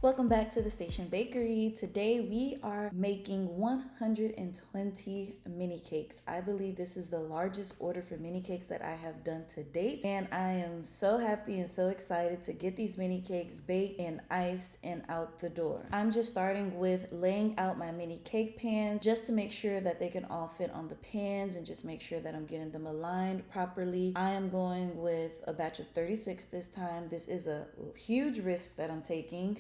Welcome back to the Station Bakery. Today we are making 120 mini cakes. I believe this is the largest order for mini cakes that I have done to date, and I am so happy and so excited to get these mini cakes baked and iced and out the door. I'm just starting with laying out my mini cake pans just to make sure that they can all fit on the pans and just make sure that I'm getting them aligned properly. I am going with a batch of 36 this time. This is a huge risk that I'm taking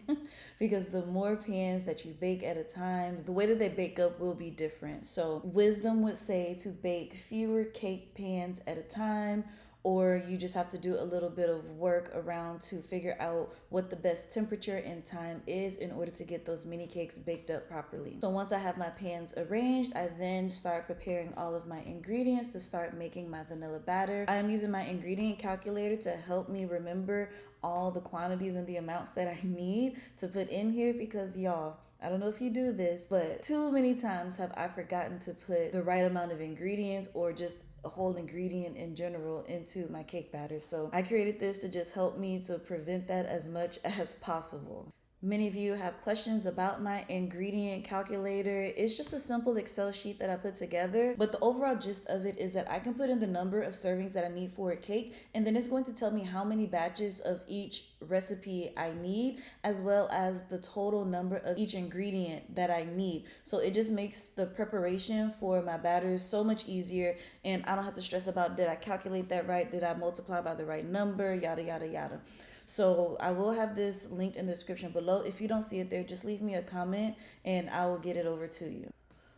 because the more pans that you bake at a time, the way that they bake up will be different. So wisdom would say to bake fewer cake pans at a time, or you just have to do a little bit of work around to figure out what the best temperature and time is in order to get those mini cakes baked up properly. So once I have my pans arranged, I then start preparing all of my ingredients to start making my vanilla batter. I am using my ingredient calculator to help me remember all the quantities and the amounts that I need to put in here, because y'all, I don't know if you do this, but too many times have I forgotten to put the right amount of ingredients or just a whole ingredient in general into my cake batter. So I created this to just help me to prevent that as much as possible. Many of you have questions about my ingredient calculator. It's just a simple Excel sheet that I put together, but the overall gist of it is that I can put in the number of servings that I need for a cake, and then it's going to tell me how many batches of each recipe I need, as well as the total number of each ingredient that I need. So it just makes the preparation for my batters so much easier, and I don't have to stress about, did I calculate that right? Did I multiply by the right number? Yada, yada, yada. So I will have this linked in the description below. If you don't see it there, just leave me a comment and I will get it over to you.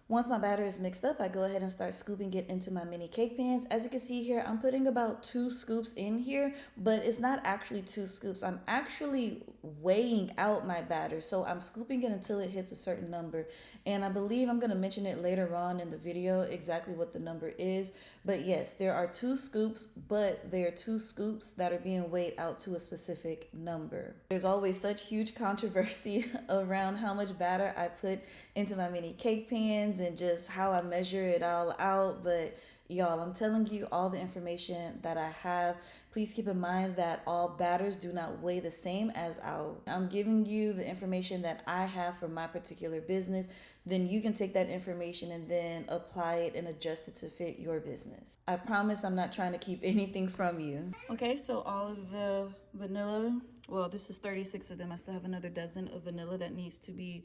Once my batter is mixed up, I go ahead and start scooping it into my mini cake pans. As you can see here, I'm putting about 2 scoops in here, but it's not actually 2 scoops. I'm actually weighing out my batter. So I'm scooping it until it hits a certain number. And I believe I'm going to mention it later on in the video exactly what the number is. But yes, there are 2 scoops, but there are 2 scoops that are being weighed out to a specific number. There's always such huge controversy around how much batter I put into my mini cake pans and just how I measure it all out, but y'all, I'm telling you all the information that I have. Please keep in mind that all batters do not weigh the same as I'm giving you the information that I have for my particular business. Then you can take that information and then apply it and adjust it to fit your business. I promise I'm not trying to keep anything from you. Okay, so all of the vanilla, well, this is 36 of them. I still have another dozen of vanilla that needs to be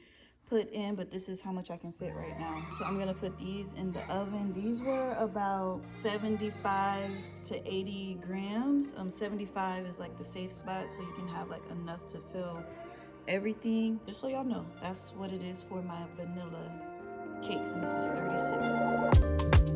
put in, but this is how much I can fit right now. So I'm gonna put these in the oven. These were about 75 to 80 grams. 75 is like the safe spot, so you can have like enough to fill everything. Just so y'all know, that's what it is for my vanilla cakes, and this is 36.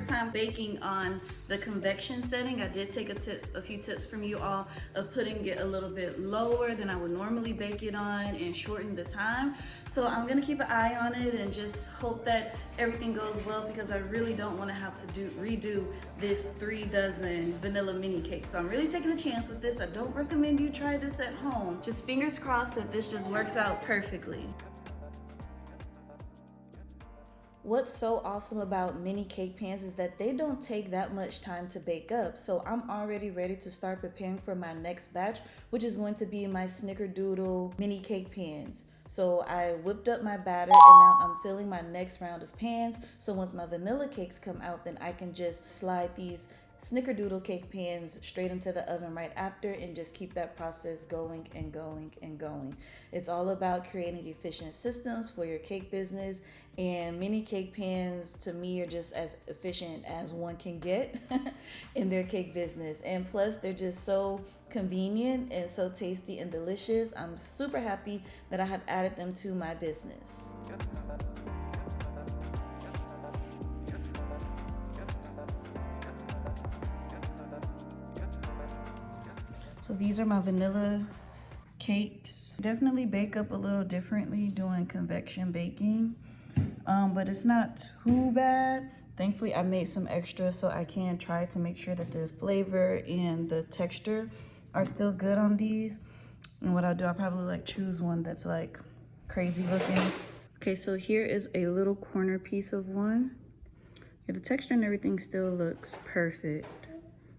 Time baking on the convection setting. I did take a few tips from you all of putting it a little bit lower than I would normally bake it on and shorten the time. So I'm gonna keep an eye on it and just hope that everything goes well, because I really don't want to have to redo this 3 dozen vanilla mini cake. So I'm really taking a chance with this. I don't recommend you try this at home. Just fingers crossed that this just works out perfectly. What's so awesome about mini cake pans is that they don't take that much time to bake up. So I'm already ready to start preparing for my next batch, which is going to be my snickerdoodle mini cake pans. So I whipped up my batter and now I'm filling my next round of pans. So once my vanilla cakes come out, then I can just slide these snickerdoodle cake pans straight into the oven right after and just keep that process going and going and going. It's all about creating efficient systems for your cake business, and mini cake pans to me are just as efficient as one can get in their cake business. And plus they're just so convenient and so tasty and delicious. I'm super happy that I have added them to my business. So these are my vanilla cakes. Definitely bake up a little differently doing convection baking, but it's not too bad. Thankfully, I made some extra so I can try to make sure that the flavor and the texture are still good on these. And what I'll do, I'll probably like choose one that's like crazy looking. Okay, so here is a little corner piece of one. Yeah, the texture and everything still looks perfect.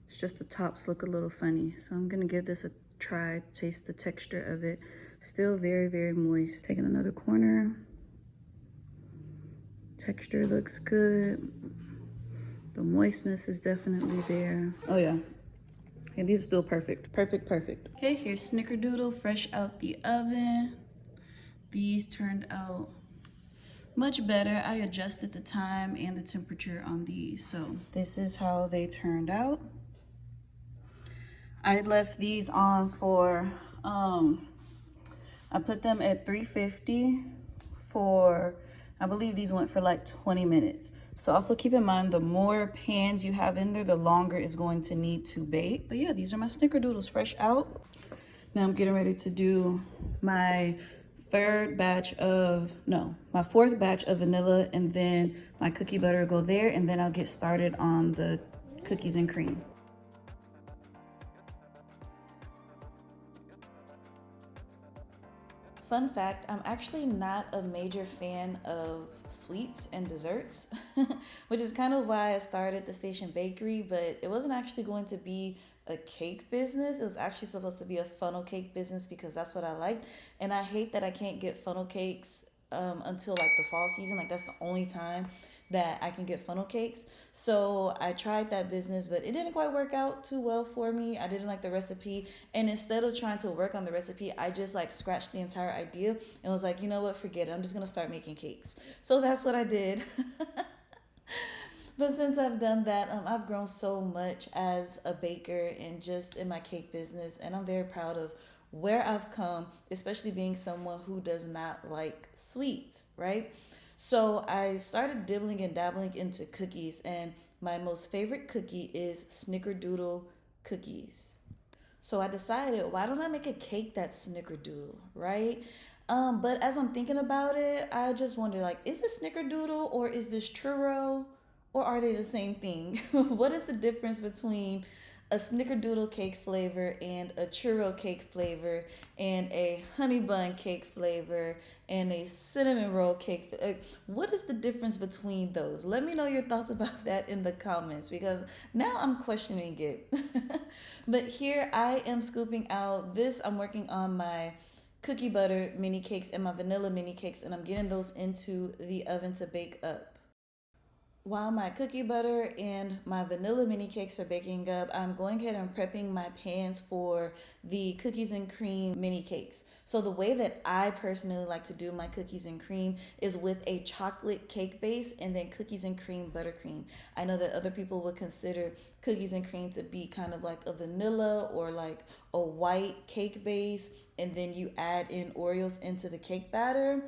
It's just the tops look a little funny. So I'm gonna give this a try, taste the texture of it. Still very, very moist. Taking another corner. Texture looks good. The moistness is definitely there. Oh yeah. And these are still perfect. Perfect, perfect. Okay, here's Snickerdoodle fresh out the oven. These turned out much better. I adjusted the time and the temperature on these. So this is how they turned out. I left these on for, I put them at 350 for, I believe these went for like 20 minutes. So also keep in mind, the more pans you have in there, the longer it's going to need to bake. But yeah, these are my Snickerdoodles fresh out. Now I'm getting ready to do my my fourth batch of vanilla, and then my cookie butter will go there, and then I'll get started on the cookies and cream. Fun fact, I'm actually not a major fan of sweets and desserts, which is kind of why I started the Station Bakery, but it wasn't actually going to be a cake business. It was actually supposed to be a funnel cake business because that's what I liked. And I hate that I can't get funnel cakes until like the fall season. Like that's the only time that I can get funnel cakes. So I tried that business, but it didn't quite work out too well for me. I didn't like the recipe. And instead of trying to work on the recipe, I just like scratched the entire idea and was like, you know what, forget it. I'm just gonna start making cakes. So that's what I did. But since I've done that, I've grown so much as a baker and just in my cake business. And I'm very proud of where I've come, especially being someone who does not like sweets, right? So I started dibbling and dabbling into cookies, and my most favorite cookie is Snickerdoodle cookies. So I decided, why don't I make a cake that's Snickerdoodle, right? But as I'm thinking about it, I just wonder, like, is this Snickerdoodle or is this churro, or are they the same thing? What is the difference between a Snickerdoodle cake flavor and a churro cake flavor and a honey bun cake flavor and a cinnamon roll cake? What is the difference between those? Let me know your thoughts about that in the comments because now I'm questioning it. But here I am scooping out this. I'm working on my cookie butter mini cakes and my vanilla mini cakes, and I'm getting those into the oven to bake up. While my cookie butter and my vanilla mini cakes are baking up, I'm going ahead and prepping my pans for the cookies and cream mini cakes. So the way that I personally like to do my cookies and cream is with a chocolate cake base and then cookies and cream buttercream. I know that other people would consider cookies and cream to be kind of like a vanilla or like a white cake base, and then you add in Oreos into the cake batter.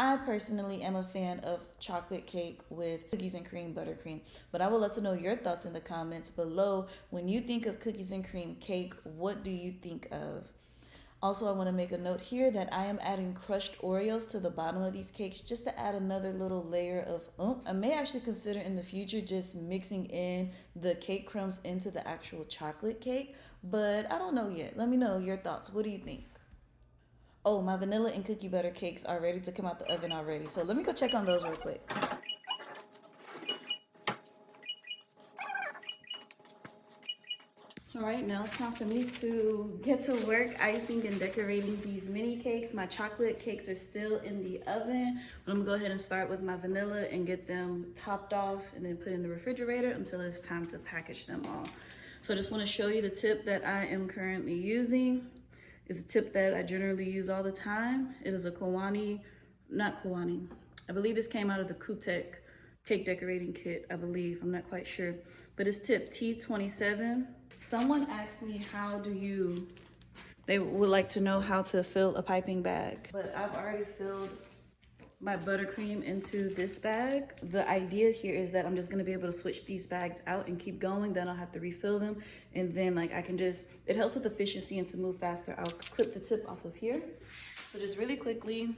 I personally am a fan of chocolate cake with cookies and cream buttercream, but I would love to know your thoughts in the comments below. When you think of cookies and cream cake, what do you think of? Also, I want to make a note here that I am adding crushed Oreos to the bottom of these cakes just to add another little layer of oomph. I may actually consider in the future just mixing in the cake crumbs into the actual chocolate cake, but I don't know yet. Let me know your thoughts. What do you think? Oh, my vanilla and cookie butter cakes are ready to come out the oven already. So let me go check on those real quick. All right, now it's time for me to get to work icing and decorating these mini cakes. My chocolate cakes are still in the oven, but I'm gonna go ahead and start with my vanilla and get them topped off and then put in the refrigerator until it's time to package them all. So I just wanna show you the tip that I am currently using. It's a tip that I generally use all the time. It is a Kawani, not Kawani. I believe this came out of the Kutek cake decorating kit, I believe. I'm not quite sure. But it's tip T27. Someone asked me they would like to know how to fill a piping bag. But I've already filled my buttercream into this bag. The idea here is that I'm just gonna be able to switch these bags out and keep going. Then I'll have to refill them. And then like I can just, it helps with efficiency and to move faster. I'll clip the tip off of here. So just really quickly,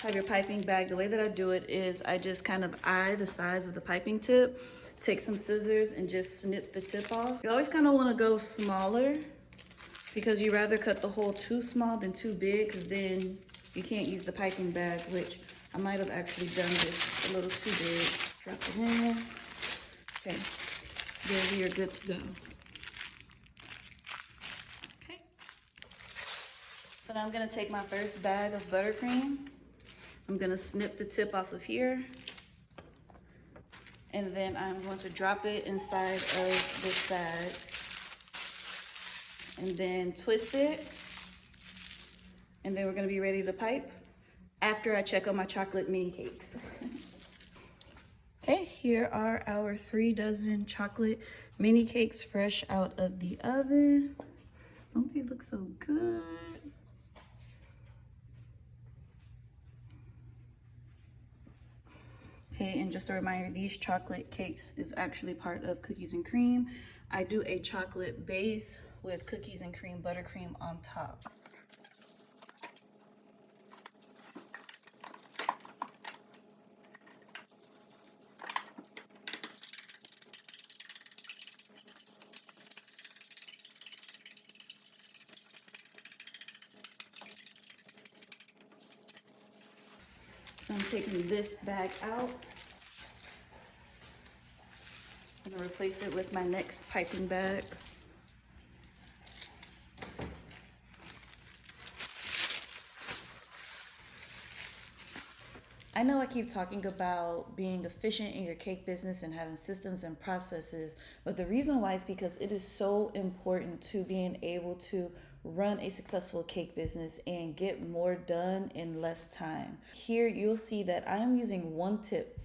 have your piping bag, the way that I do it is I just kind of eye the size of the piping tip, take some scissors and just snip the tip off. You always kind of want to go smaller because you rather cut the hole too small than too big, because then you can't use the piping bag, which I might have actually done this a little too big. Drop it in. Okay, there we are good to go. Okay, so now I'm gonna take my first bag of buttercream. I'm gonna snip the tip off of here, and then I'm going to drop it inside of this bag, and then twist it, and then we're gonna be ready to pipe after I check on my chocolate mini cakes. Okay, here are our 3 dozen chocolate mini cakes fresh out of the oven. Don't they look so good? Okay, and just a reminder, these chocolate cakes is actually part of Cookies and Cream. I do a chocolate base with cookies and cream, buttercream on top. So I'm taking this bag out. I'm gonna replace it with my next piping bag. I know I keep talking about being efficient in your cake business and having systems and processes, but the reason why is because it is so important to being able to run a successful cake business and get more done in less time. Here you'll see that I am using one tip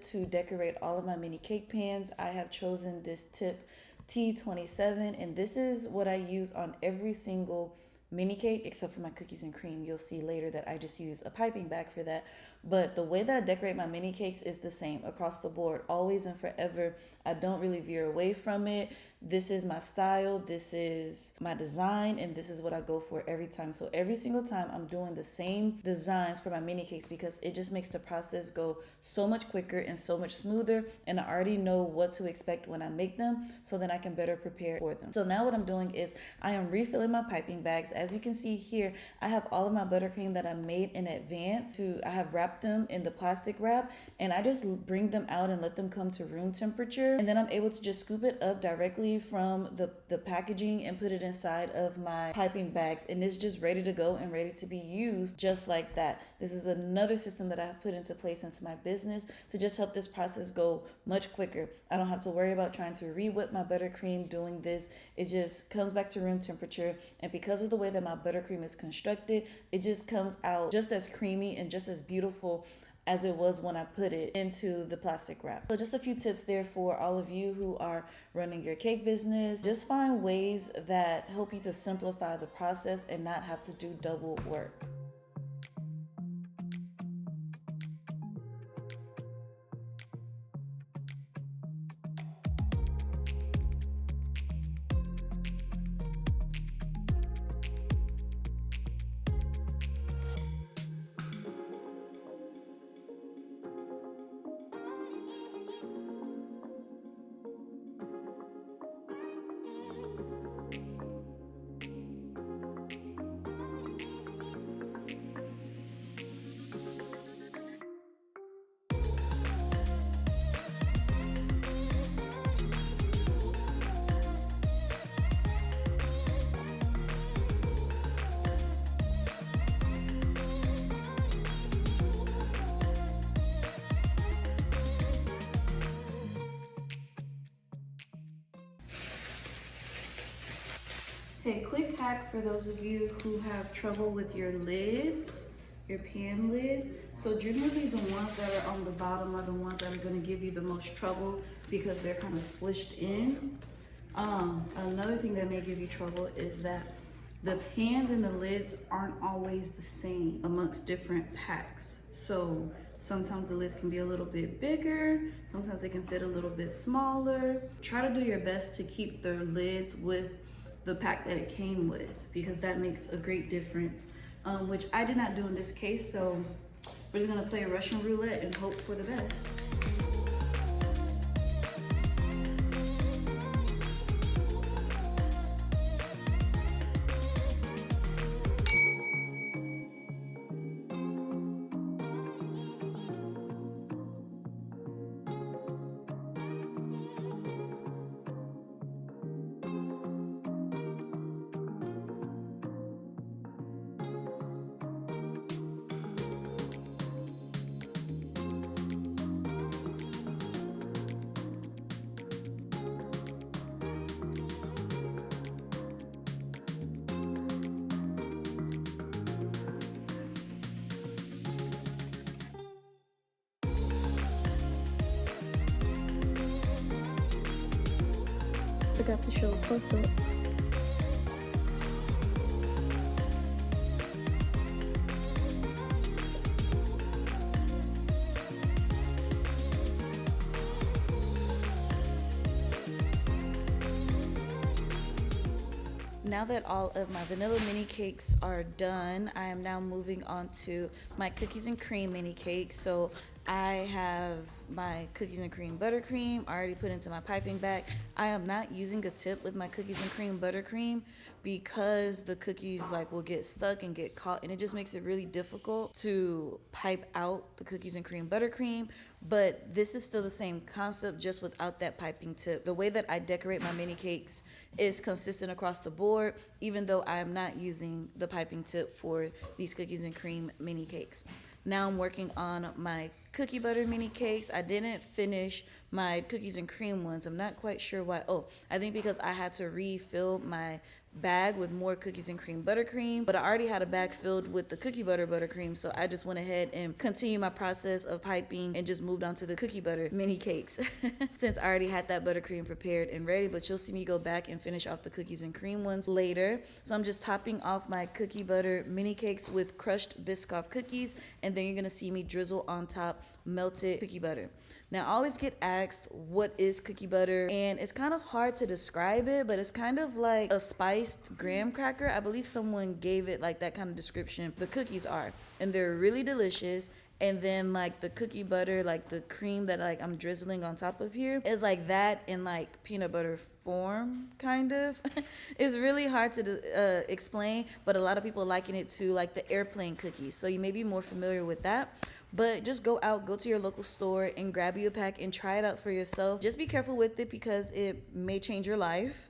to decorate all of my mini cake pans. I have chosen this tip T27, and this is what I use on every single mini cake except for my cookies and cream. You'll see later that I just use a piping bag for that. But the way that I decorate my mini cakes is the same across the board, always and forever. I don't really veer away from it. This is my style, this is my design, and this is what I go for every time. So every single time I'm doing the same designs for my mini cakes because it just makes the process go so much quicker and so much smoother, and I already know what to expect when I make them, so then I can better prepare for them. So now what I'm doing is I am refilling my piping bags. As you can see here, I have all of my buttercream that I made in advance. I have wrapped them in the plastic wrap, and I just bring them out and let them come to room temperature, and then I'm able to just scoop it up directly from the packaging and put it inside of my piping bags, and it's just ready to go and ready to be used just like that. This is another system that I have put into place into my business to just help this process go much quicker. I don't have to worry about trying to re-whip my buttercream doing this. It just comes back to room temperature, and because of the way that my buttercream is constructed, it just comes out just as creamy and just as beautiful as it was when I put it into the plastic wrap. So just a few tips there for all of you who are running your cake business. Just find ways that help you to simplify the process and not have to do double work. Okay, quick hack for those of you who have trouble with your lids, your pan lids. So generally the ones that are on the bottom are the ones that are gonna give you the most trouble because they're kind of squished in. Another thing that may give you trouble is that the pans and the lids aren't always the same amongst different packs. So sometimes the lids can be a little bit bigger, sometimes they can fit a little bit smaller. Try to do your best to keep the lids with the pack that it came with, because that makes a great difference which I did not do in this case. So we're just gonna play Russian roulette and hope for the best. Forgot to show a close-up. Now that all of my vanilla mini cakes are done, I am now moving on to my cookies and cream mini cake. So I have my cookies and cream buttercream already put into my piping bag. I am not using a tip with my cookies and cream buttercream because the cookies will get stuck and get caught, and it just makes it really difficult to pipe out the cookies and cream buttercream. But this is still the same concept, just without that piping tip. The way that I decorate my mini cakes is consistent across the board, even though I am not using the piping tip for these cookies and cream mini cakes. Now I'm working on my cookie butter mini cakes. I didn't finish my cookies and cream ones. I'm not quite sure why. Oh, I think because I had to refill my bag with more cookies and cream buttercream, but I already had a bag filled with the cookie butter buttercream, so I just went ahead and continued my process of piping and just moved on to the cookie butter mini cakes since I already had that buttercream prepared and ready. But you'll see me go back and finish off the cookies and cream ones later. So I'm just topping off my cookie butter mini cakes with crushed Biscoff cookies, and then you're gonna see me drizzle on top melted cookie butter. Now, I always get asked what is cookie butter, and it's kind of hard to describe it, but it's kind of like a spiced graham cracker. I believe someone gave it that kind of description. The cookies are, and they're really delicious. And then the cookie butter, the cream that I'm drizzling on top of here is that in peanut butter form, kind of. It's really hard to explain, but a lot of people liken it to the airplane cookies. So you may be more familiar with that. But just go to your local store and grab you a pack and try it out for yourself. Just be careful with it because it may change your life.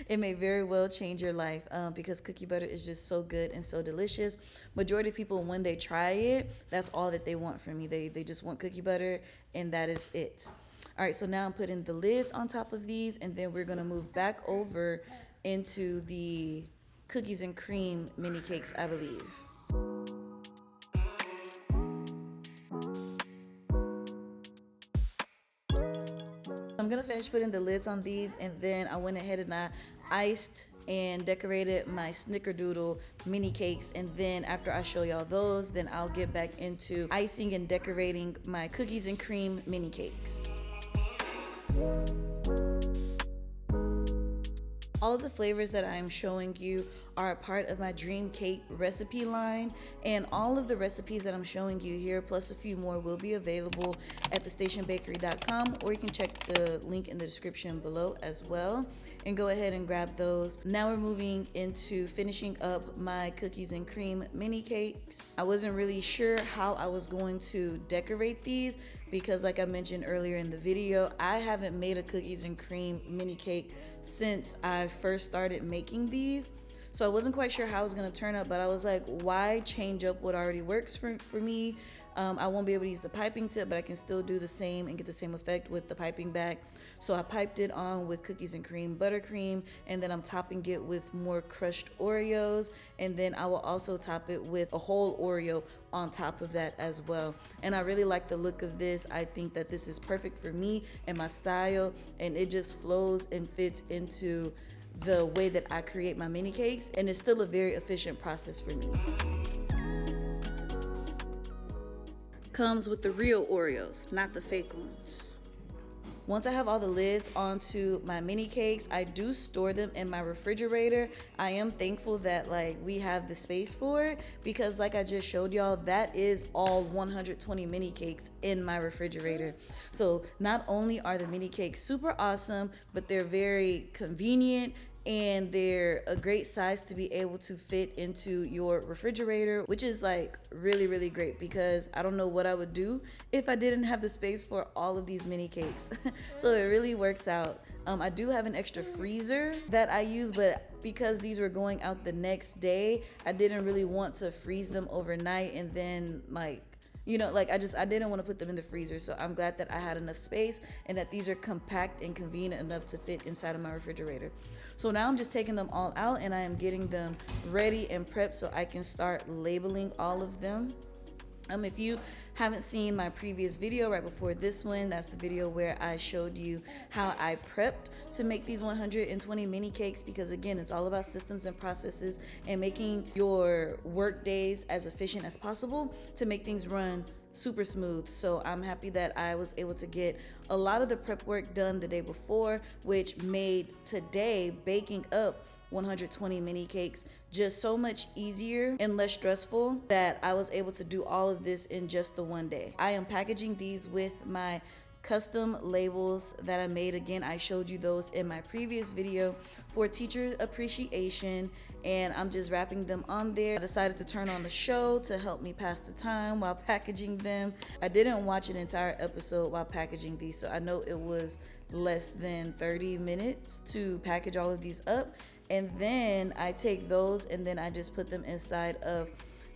It may very well change your life because cookie butter is just so good and so delicious. Majority of people, when they try it, that's all that they want from me. They just want cookie butter, and that is it. All right, so now I'm putting the lids on top of these, and then we're gonna move back over into the cookies and cream mini cakes, I believe. I'm gonna finish putting the lids on these, and then I went ahead and I iced and decorated my snickerdoodle mini cakes. And then after I show y'all those, then I'll get back into icing and decorating my cookies and cream mini cakes. All of the flavors that I'm showing you are a part of my dream cake recipe line, and all of the recipes that I'm showing you here plus a few more will be available at thestationbakery.com, or you can check the link in the description below as well and go ahead and grab those. Now we're moving into finishing up my cookies and cream mini cakes. I wasn't really sure how I was going to decorate these because, like I mentioned earlier in the video, I haven't made a cookies and cream mini cake since I first started making these. So I wasn't quite sure how it was gonna turn out, but I was like, why change up what already works for me? I won't be able to use the piping tip, but I can still do the same and get the same effect with the piping bag. So I piped it on with cookies and cream buttercream, and then I'm topping it with more crushed Oreos, and then I will also top it with a whole Oreo on top of that as well. And I really like the look of this. I think that this is perfect for me and my style, and it just flows and fits into the way that I create my mini cakes, and it's still a very efficient process for me. Comes with the real Oreos, not the fake ones. once I have all the lids onto my mini cakes, I do store them in my refrigerator. I am thankful that like we have the space for it, because like I just showed y'all, that is all 120 mini cakes in my refrigerator. So not only are the mini cakes super awesome, but they're very convenient, and they're a great size to be able to fit into your refrigerator, which is like really, really great, because I don't know what I would do if I didn't have the space for all of these mini cakes. So it really works out. I do have an extra freezer that I use, but because these were going out the next day, I didn't really want to freeze them overnight and then like, you know, like I didn't want to put them in the freezer. So I'm glad that I had enough space and that these are compact and convenient enough to fit inside of my refrigerator. So now I'm just taking them all out and I am getting them ready and prepped so I can start labeling all of them. If you haven't seen my previous video right before this one, that's the video where I showed you how I prepped to make these 120 mini cakes, because again, it's all about systems and processes and making your work days as efficient as possible to make things run super smooth. So I'm happy that I was able to get a lot of the prep work done the day before, which made today baking up 120 mini cakes just so much easier and less stressful, that I was able to do all of this in just the one day. I am packaging these with my custom labels that I made. Again, I showed you those in my previous video for teacher appreciation, and I'm just wrapping them on there. I decided to turn on the show to help me pass the time while packaging them. I didn't watch an entire episode while packaging these, so I know it was less than 30 minutes to package all of these up. And then I take those and then I just put them inside of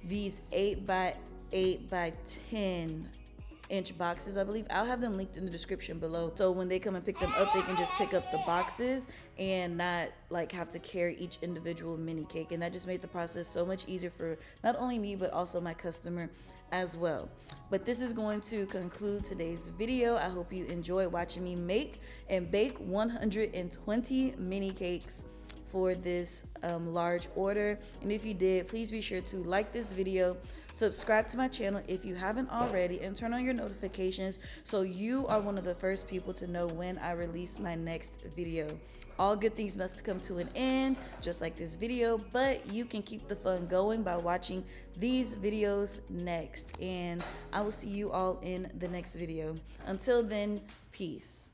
these 8 by 8 by 10 inch boxes, I believe. I'll have them linked in the description below, so when they come and pick them up, they can just pick up the boxes and not like have to carry each individual mini cake. And that just made the process so much easier for not only me but also my customer as well. But this is going to conclude today's video. I hope you enjoy watching me make and bake 120 mini cakes for this large order. And if you did, please be sure to like this video, subscribe to my channel if you haven't already, and turn on your notifications so you are one of the first people to know when I release my next video. All good things must come to an end, just like this video, but you can keep the fun going by watching these videos next. And I will see you all in the next video. Until then, peace.